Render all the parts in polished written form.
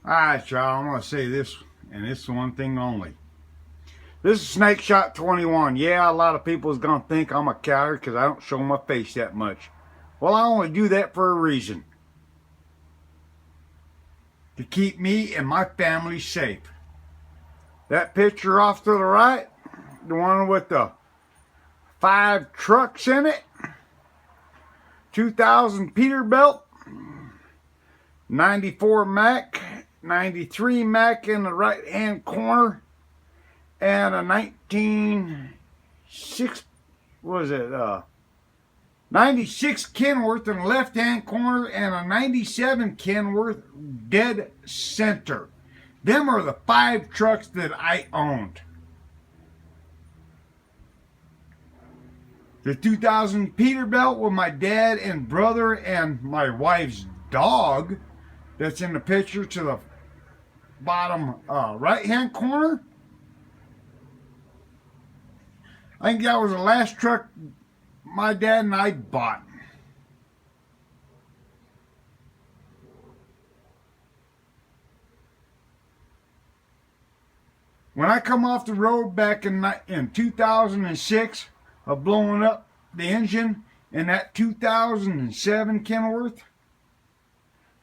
Alright, y'all, I'm going to say this, and it's one thing only. This is Snake Shot 21. Yeah, a lot of people is going to think I'm a coward because I don't show my face that much. Well, I only do that for a reason. To keep me and my family safe. That picture off to the right, the one with the 5 trucks in it, 2000 Peterbilt, 94 Mac, 93 Mac in the right hand corner, and a 96 Kenworth in the left hand corner, and a 97 Kenworth dead center. Them are the 5 trucks that I owned. The 2000 Peterbilt with my dad and brother and my wife's dog that's in the picture to the bottom right hand corner. I think that was the last truck my dad and I bought. When I come off the road back in 2006 of blowing up the engine in that 2007 Kenworth,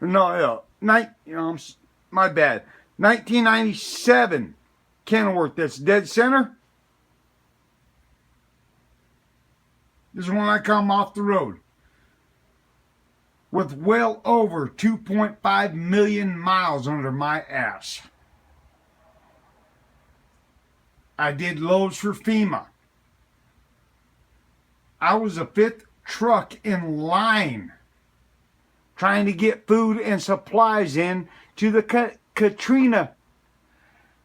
my bad, 1997 Kenworth that's dead center. This is when I come off the road with well over 2.5 million miles under my ass. I did loads for FEMA. I was the 5th truck in line trying to get food and supplies in to the Katrina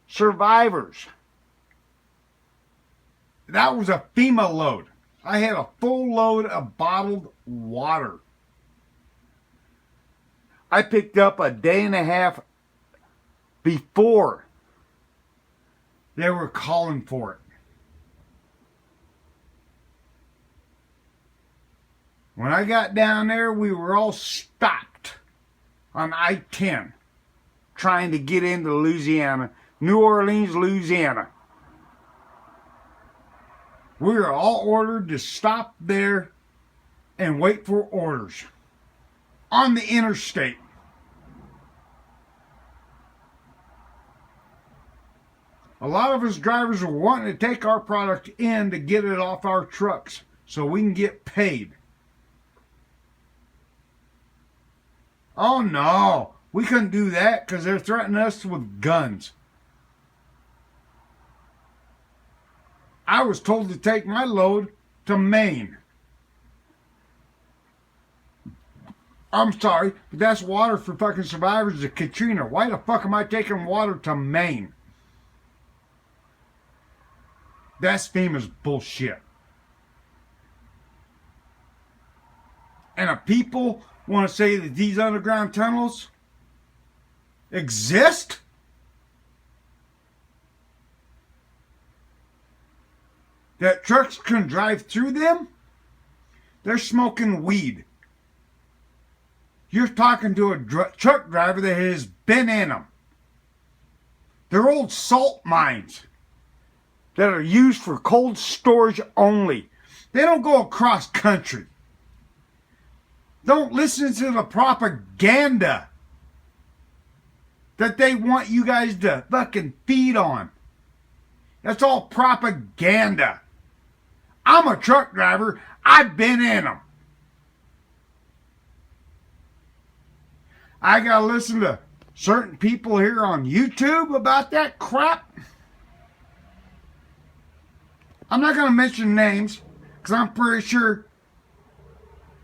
survivors. That was a FEMA load. I had a full load of bottled water. I picked up a day and a half before they were calling for it. When I got down there, we were all stopped on I-10 trying to get into Louisiana, New Orleans, Louisiana. We were all ordered to stop there and wait for orders on the interstate. A lot of us drivers are wanting to take our product in to get it off our trucks so we can get paid. Oh no, we couldn't do that because they're threatening us with guns. I was told to take my load to Maine. I'm sorry, but that's water for fucking survivors of Katrina. Why the fuck am I taking water to Maine? That's FEMA's bullshit. And if people want to say that these underground tunnels exist, that trucks can drive through them, they're smoking weed. You're talking to a truck driver that has been in them. They're old salt mines that are used for cold storage only. They don't go across country. Don't listen to the propaganda that they want you guys to fucking feed on. That's all propaganda. I'm a truck driver. I've been in them. I gotta listen to certain people here on YouTube about that crap. I'm not gonna mention names because I'm pretty sure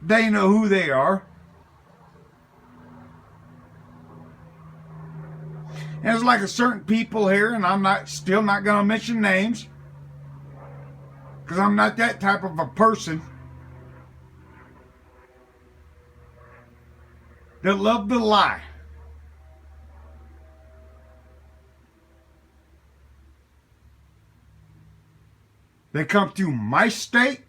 they know who they are. And there's like a certain people here, and I'm still not gonna mention names because I'm not that type of a person that love to lie. They come through my state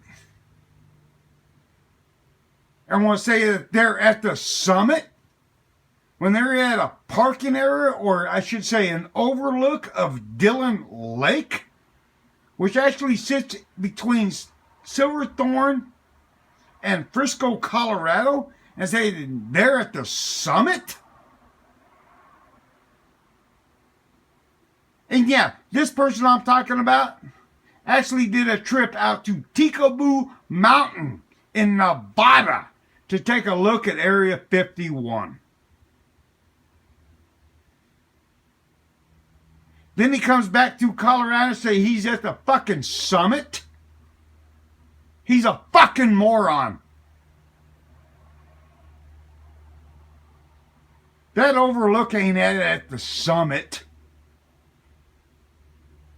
and want to say that they're at the summit when they're at a parking area, or I should say an overlook of Dillon Lake, which actually sits between Silverthorne and Frisco, Colorado, and say they're at the summit? And yeah, this person I'm talking about actually did a trip out to Tikaboo Mountain in Nevada to take a look at Area 51. Then he comes back to Colorado and say he's at the fucking summit. He's a fucking moron. That overlook ain't at the summit.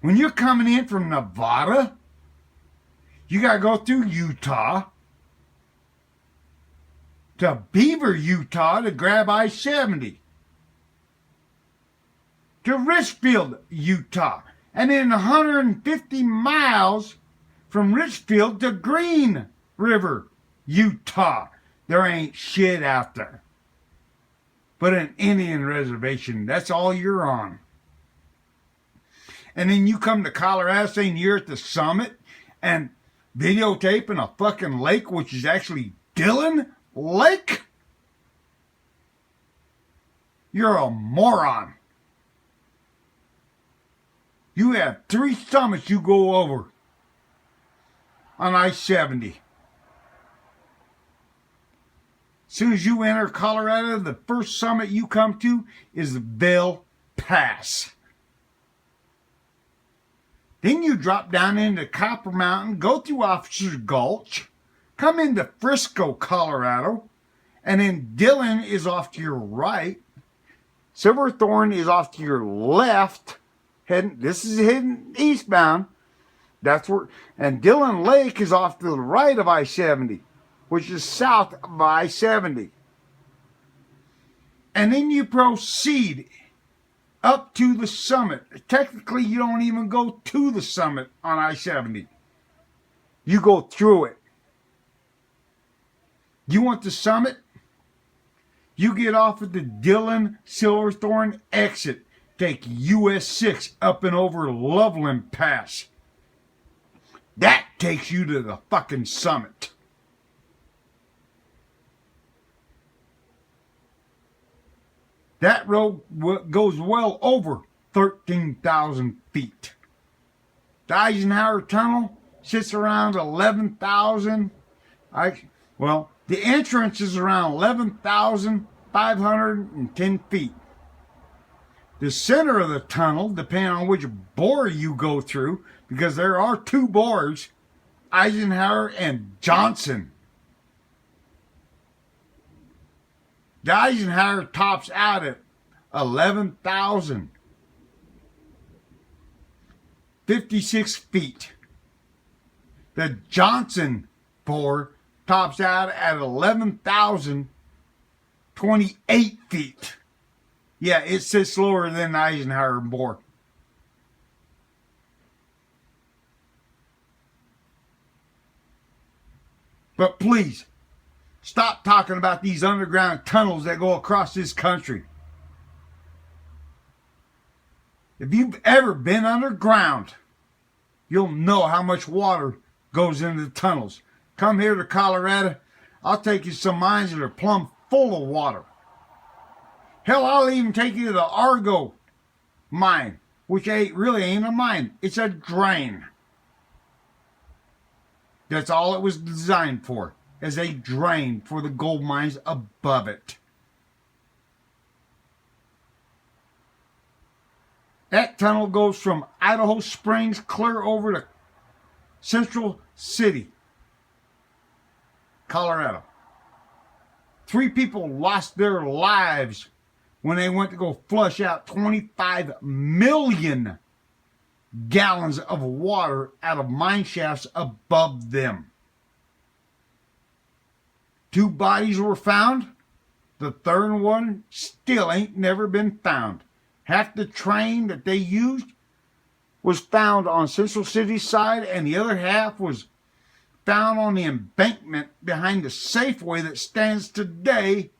When you're coming in from Nevada, you got to go through Utah to Beaver, Utah to grab I-70. To Richfield, Utah. And then 150 miles from Richfield to Green River, Utah. There ain't shit out there but an Indian reservation. That's all you're on. And then you come to Colorado saying you're at the summit and videotaping a fucking lake, which is actually Dillon Lake? You're a moron. You have 3 summits you go over on I-70. As soon as you enter Colorado, the first summit you come to is the Vail Pass. Then you drop down into Copper Mountain, go through Officer's Gulch, come into Frisco, Colorado, and then Dillon is off to your right. Silverthorne is off to your left. This is heading eastbound. That's where, and Dillon Lake is off to the right of I-70, which is south of I-70. And then you proceed up to the summit. Technically, you don't even go to the summit on I-70. You go through it. You want the summit? You get off at the Dillon Silverthorne exit. Take US 6 up and over Loveland Pass. That takes you to the fucking summit. That road goes well over 13,000 feet. The Eisenhower Tunnel sits around 11,000. Well, the entrance is around 11,510 feet. The center of the tunnel, depending on which bore you go through, because there are 2 bores, Eisenhower and Johnson. The Eisenhower tops out at 11,056 feet. The Johnson bore tops out at 11,028 feet. Yeah, it sits lower than the Eisenhower bore. But please, stop talking about these underground tunnels that go across this country. If you've ever been underground, you'll know how much water goes into the tunnels. Come here to Colorado, I'll take you some mines that are plumb full of water. Hell, I'll even take you to the Argo mine, which really ain't a mine. It's a drain. That's all it was designed for, as a drain for the gold mines above it. That tunnel goes from Idaho Springs clear over to Central City, Colorado. 3 people lost their lives when they went to go flush out 25 million gallons of water out of mine shafts above them. 2 bodies were found. The third one still ain't never been found. Half the train that they used was found on Central City's side, and the other half was found on the embankment behind the Safeway that stands today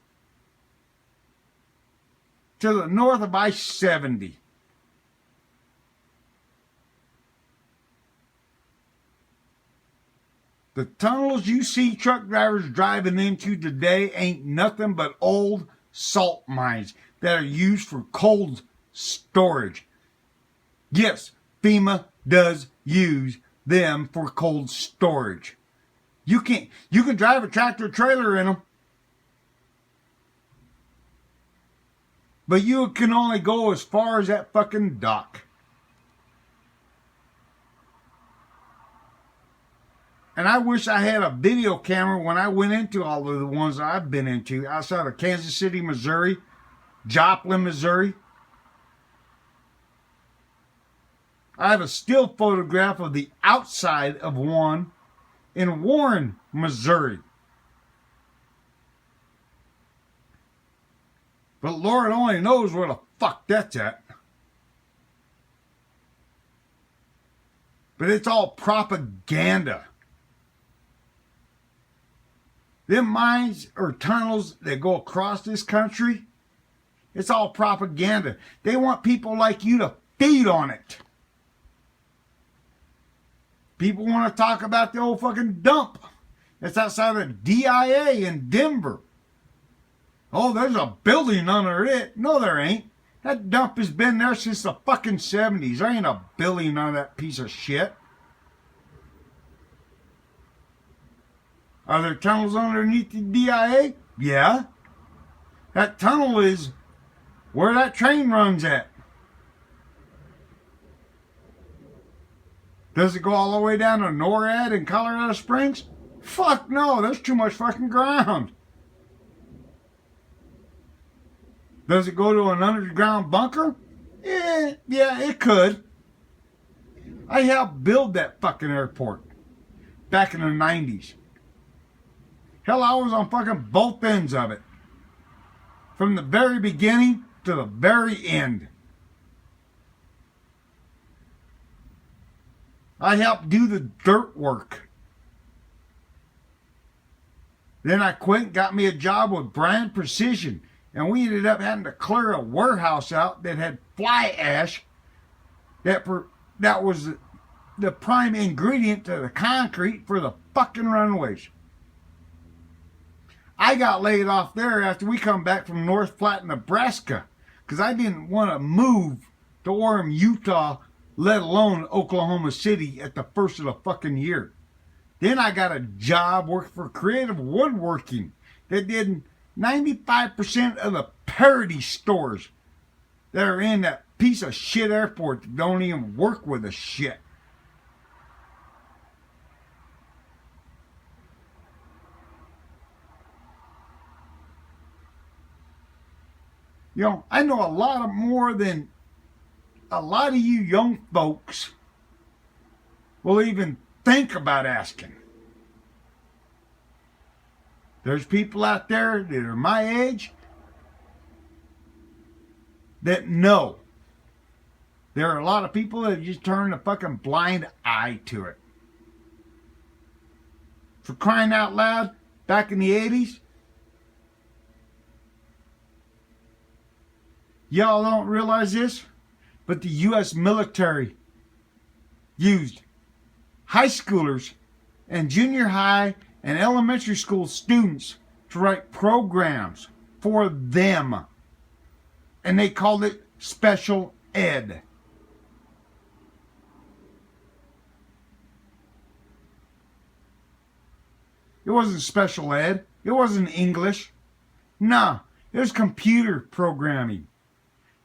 to the north of I-70. The tunnels you see truck drivers driving into today ain't nothing but old salt mines that are used for cold storage. Yes, FEMA does use them for cold storage. You can drive a tractor trailer in them, but you can only go as far as that fucking dock. And I wish I had a video camera when I went into all of the ones I've been into outside of Kansas City, Missouri, Joplin, Missouri. I have a still photograph of the outside of one in Warren, Missouri. But Lord only knows where the fuck that's at. But it's all propaganda. Them mines or tunnels that go across this country, it's all propaganda. They want people like you to feed on it. People want to talk about the old fucking dump that's outside of DIA in Denver. Oh, there's a building under it. No, there ain't. That dump has been there since the fucking 70s. There ain't a building on that piece of shit. Are there tunnels underneath the DIA? Yeah. That tunnel is where that train runs at. Does it go all the way down to NORAD in Colorado Springs? Fuck no, there's too much fucking ground. Does it go to an underground bunker? Yeah, it could. I helped build that fucking airport back in the 90s. Hell, I was on fucking both ends of it. From the very beginning to the very end. I helped do the dirt work. Then I quit and got me a job with Brand Precision. And we ended up having to clear a warehouse out that had fly ash that was the prime ingredient to the concrete for the fucking runways. I got laid off there after we come back from North Platte, Nebraska, because I didn't want to move to Orem, Utah, let alone Oklahoma City at the first of the fucking year. Then I got a job working for Creative Woodworking that did 95% of the parody stores that are in that piece of shit airport that don't even work with the shit. You know, I know a lot more than a lot of you young folks will even think about asking. There's people out there that are my age that know. There are a lot of people that just turn a fucking blind eye to it. For crying out loud, back in the 80s, y'all don't realize this, but the U.S. military used high schoolers and junior high and elementary school students to write programs for them. And they called it special ed. It wasn't special ed. It wasn't English. No, it was computer programming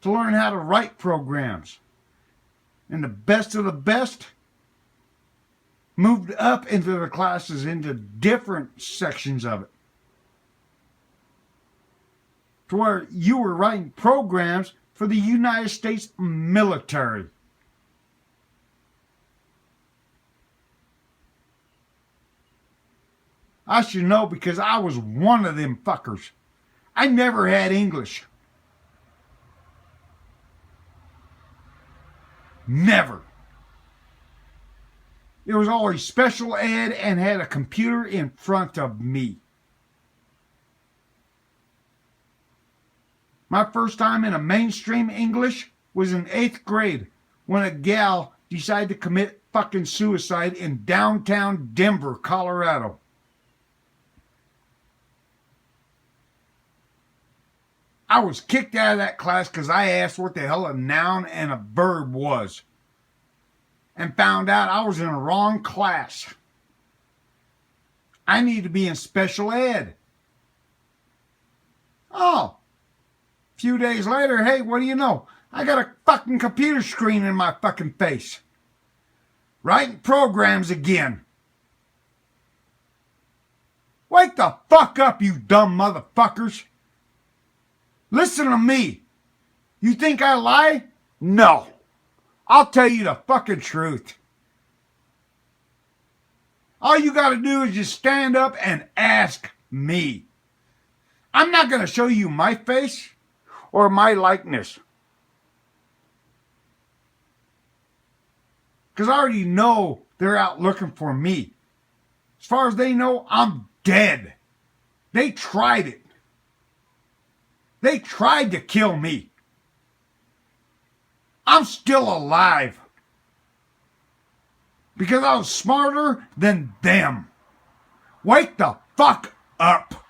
to learn how to write programs. And the best of the best moved up into the classes into different sections of it. To where you were writing programs for the United States military. I should know because I was one of them fuckers. I never had English. Never. It was always special ed and had a computer in front of me. My first time in a mainstream English was in 8th grade when a gal decided to commit fucking suicide in downtown Denver, Colorado. I was kicked out of that class because I asked what the hell a noun and a verb was and found out I was in the wrong class. I need to be in special ed. Oh, a few days later, hey, what do you know? I got a fucking computer screen in my fucking face. Writing programs again. Wake the fuck up, you dumb motherfuckers. Listen to me. You think I lie? No. I'll tell you the fucking truth. All you gotta do is just stand up and ask me. I'm not gonna show you my face or my likeness. Because I already know they're out looking for me. As far as they know, I'm dead. They tried it. They tried to kill me. I'm still alive. Because I was smarter than them. Wake the fuck up.